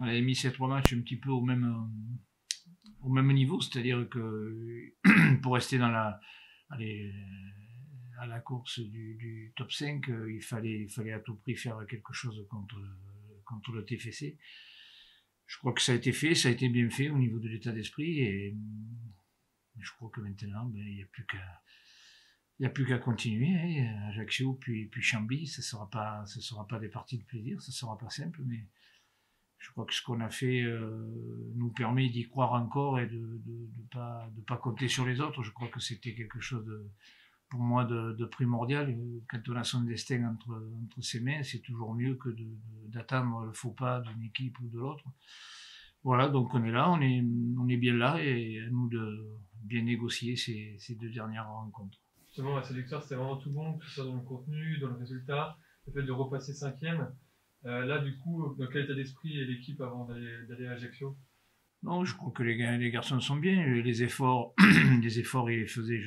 On avait mis ces 3 matchs un petit peu au même niveau, c'est-à-dire que pour rester dans allez, à la course du top 5, il fallait à tout prix faire quelque chose contre le TFC. Je crois que ça a été fait, ça a été bien fait au niveau de l'état d'esprit et je crois que maintenant, ben, il n'y a plus qu'à continuer. Hein. Ajaccio puis Chambly, ça sera pas des parties de plaisir, ça sera pas simple, mais je crois que ce qu'on a fait nous permet d'y croire encore et de pas compter sur les autres. Je crois que c'était quelque chose pour moi de primordial. Quand on a son destin entre ses mains, c'est toujours mieux que d'attendre le faux pas d'une équipe ou de l'autre. Voilà, donc on est là, on est bien là et à nous de bien négocier ces 2 dernières rencontres. Justement, cette victoire, c'était vraiment tout bon, que ce soit dans le contenu, dans le résultat, le fait de repasser cinquième. Là, du coup, dans quel état d'esprit est l'équipe avant d'aller à Ajaccio? Non, je crois que les garçons sont bien. Les efforts, les efforts, ils les faisaient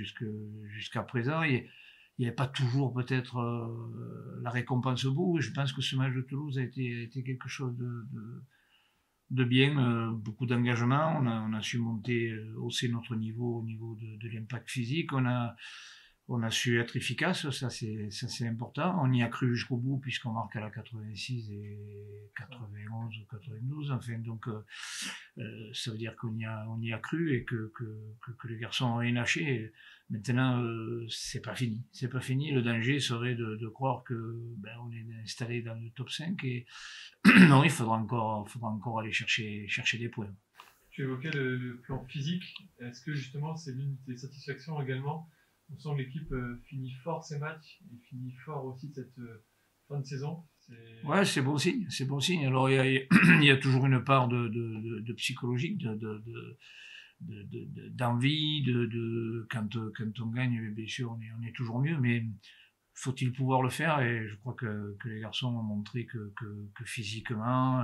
jusqu'à présent. Il n'y avait pas toujours peut-être la récompense au bout. Je pense que ce match de Toulouse a été quelque chose de bien, beaucoup d'engagement. On a su monter, hausser notre niveau au niveau de l'impact physique. On a su être efficace, ça c'est important. On y a cru jusqu'au bout puisqu'on marque à la 86 et 91 ou 92. Enfin, donc ça veut dire on y a cru et que les garçons ont rien lâché. Maintenant, c'est pas fini. C'est pas fini. Le danger serait de croire que ben, on est installé dans le top 5 et non, faudra encore aller chercher des points. Tu évoquais le plan physique. Est-ce que justement c'est l'une de tes satisfactions également? On sent que l'équipe finit fort ses matchs et finit fort aussi cette fin de saison. Ouais, c'est bon signe, c'est bon signe. Alors il y a toujours une part de psychologique, d'envie, quand on gagne, bien sûr, on est toujours mieux, mais faut-il pouvoir le faire? Et je crois que les garçons ont montré que physiquement,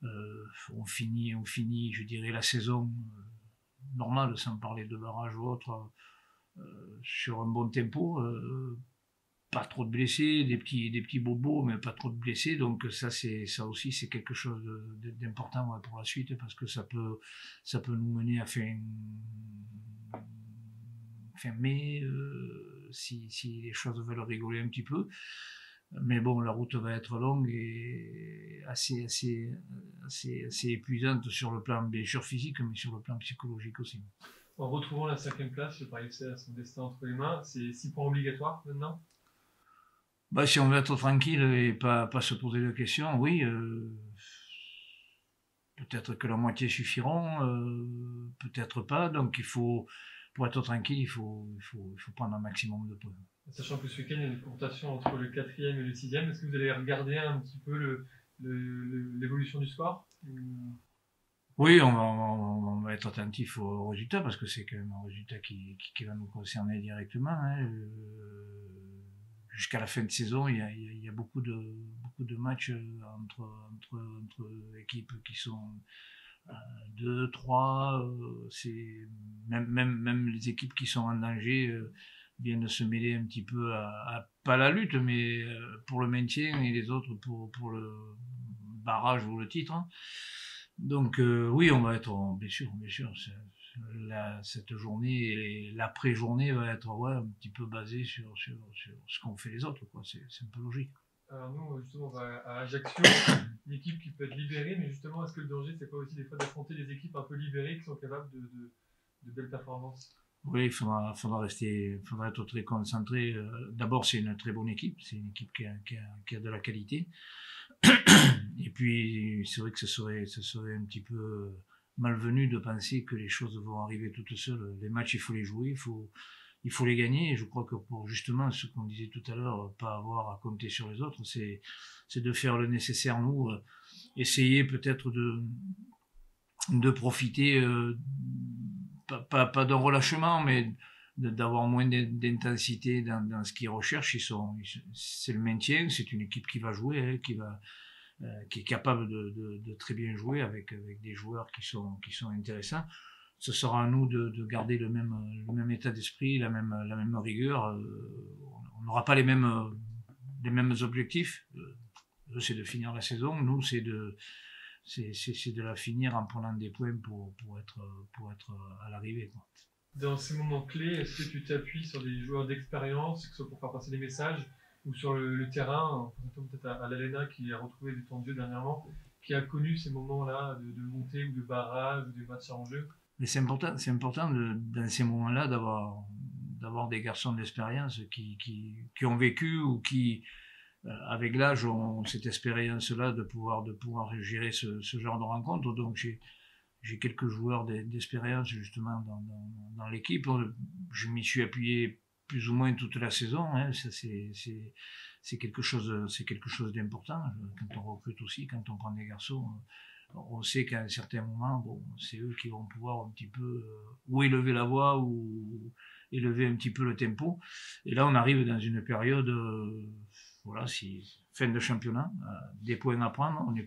on finit, je dirais, la saison normale, sans parler de barrage ou autre, sur un bon tempo. Pas trop de blessés, des petits bobos, mais pas trop de blessés. Donc ça aussi, c'est quelque chose d'important pour la suite parce que ça peut nous mener à fin mai, si les choses veulent rigoler un petit peu. Mais bon, la route va être longue et assez épuisante sur le plan bien sûr physique, mais sur le plan psychologique aussi. En retrouvant la cinquième place, le Paris FC a son destin entre les mains. C'est 6 points obligatoires maintenant. Bah, si on veut être tranquille et pas se poser de questions, oui, peut-être que la moitié suffiront, peut-être pas. Donc pour être tranquille, il faut prendre un maximum de points. Sachant que ce week-end, il y a une confrontation entre le quatrième et le sixième, est-ce que vous allez regarder un petit peu l'évolution du score? Oui, on va être attentif au résultat parce que c'est quand même un résultat qui va nous concerner directement. Hein. Jusqu'à la fin de saison, il y a beaucoup de matchs entre équipes qui sont 2, 3. C'est même les équipes qui sont en danger viennent se mêler un petit peu pas la lutte, mais pour le maintien et les autres pour le barrage ou le titre. Hein. Donc oui, on va être, bien sûr, cette journée et l'après-journée va être ouais, un petit peu basée sur ce qu'ont fait les autres. C'est un peu logique. Alors nous, justement, on va à Ajaccio, une équipe qui peut être libérée, mais justement, est-ce que le danger, c'est pas aussi des fois d'affronter des équipes un peu libérées qui sont capables de belles performances? Oui, faudra être très concentré. D'abord, c'est une très bonne équipe, c'est une équipe qui a de la qualité. Et puis, c'est vrai que ce serait un petit peu malvenu de penser que les choses vont arriver toutes seules. Les matchs, il faut les jouer, il faut les gagner. Et je crois que pour justement ce qu'on disait tout à l'heure, pas avoir à compter sur les autres, c'est de faire le nécessaire, nous, essayer peut-être de profiter, pas d'un relâchement, mais d'avoir moins d'intensité dans ce qu'ils recherchent. C'est le maintien, c'est une équipe qui va jouer, hein, qui est capable de très bien jouer avec des joueurs qui sont intéressants. Ce sera à nous de garder le même état d'esprit, la même rigueur. On n'aura pas les mêmes objectifs. Eux, c'est de finir la saison. Nous, c'est c'est de la finir en prenant des points pour être à l'arrivée, quoi. Dans ces moments clés, est-ce que tu t'appuies sur des joueurs d'expérience, que ce soit pour faire passer des messages ou sur le terrain, en pensant peut-être à l'Alena qui a retrouvé du temps de jeu dernièrement, qui a connu ces moments-là de montée ou de barrage ou de matchs en jeu? Mais c'est important dans ces moments-là d'avoir des garçons d'expérience qui ont vécu ou qui, avec l'âge, ont cette expérience-là de pouvoir gérer ce genre de rencontre. Donc j'ai quelques joueurs d'expérience justement dans l'équipe. Je m'y suis appuyé plus ou moins toute la saison. Hein. Ça, c'est quelque chose d'important. Quand on recrute aussi, quand on prend des garçons, on sait qu'à un certain moment, bon, c'est eux qui vont pouvoir un petit peu ou élever la voix ou élever un petit peu le tempo. Et là, on arrive dans une période, voilà, fin de championnat, des points à prendre. On n'est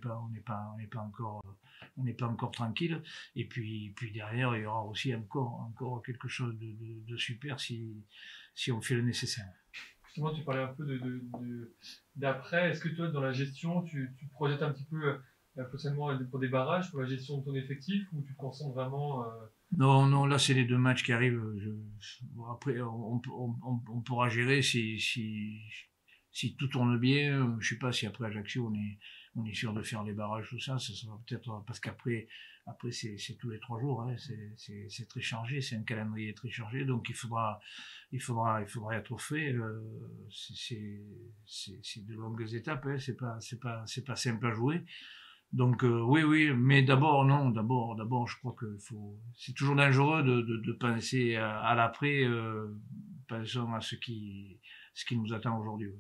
pas encore tranquille. Et puis derrière, il y aura aussi encore quelque chose de super si on fait le nécessaire. Justement, tu parlais un peu d'après. Est-ce que toi, dans la gestion, tu projettes un petit peu potentiellement pour des barrages, pour la gestion de ton effectif, ou tu te concentres vraiment Non, là, c'est les 2 matchs qui arrivent. Bon, après, on pourra gérer si tout tourne bien. Je sais pas si après Ajaccio, on est sûr de faire les barrages, tout ça. Ça sera peut-être parce qu'après c'est tous les 3 jours. Hein, c'est très chargé, c'est un calendrier très chargé, donc il faudra être au fait. C'est de longues étapes. Hein, c'est pas simple à jouer. Donc oui, mais d'abord, je crois que c'est toujours dangereux de penser à l'après. Pensons à ce qui nous attend aujourd'hui.